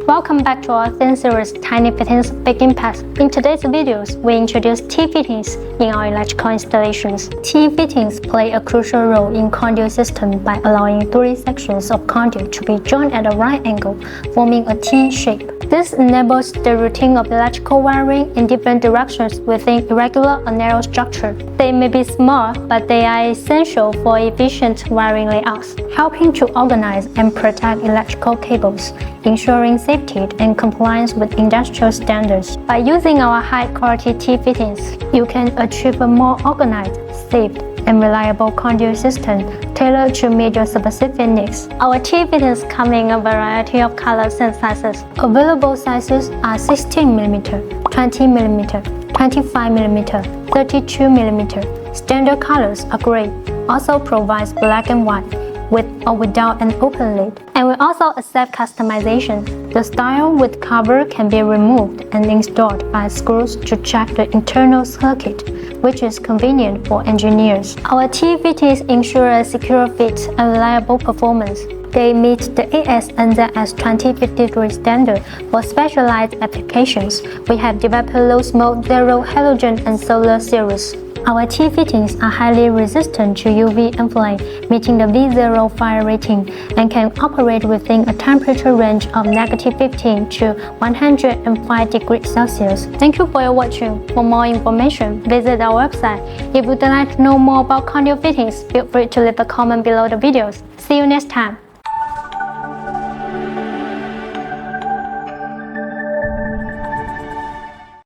Welcome back to our thin series Tiny Fittings Big Impact. In today's videos, we introduce T-fittings in our electrical installations. T-fittings play a crucial role in conduit system by allowing three sections of conduit to be joined at a right angle, forming a T shape. This enables the routine of electrical wiring in different directions within irregular or narrow structure. They may be small, but they are essential for efficient wiring layouts, helping to organize and protect electrical cables, ensuring safety and compliance with industrial standards. By using our high-quality T-fittings, you can achieve a more organized, safe, and reliable conduit system tailored to meet your specific needs. Our T-fittings come in a variety of colors and sizes. Available sizes are 16mm, 20mm, 25mm, 32mm. Standard colors are gray, also provides black and white, with or without an open lid. And we also accept customization. The style with cover can be removed and installed by screws to check the internal circuit, which is convenient for engineers. Our T-fittings ensure a secure fit and reliable performance. They meet the AS/NZS 2053 standard for specialized applications. We have developed low smoke, zero halogen, and solar series. Our T-fittings are highly resistant to UV and flame, meeting the V0 fire rating, and can operate within a temperature range of -15 to 105 degrees Celsius. Thank you for your watching. For more information, visit our website. If you'd like to know more about conduit fittings, feel free to leave a comment below the videos. See you next time.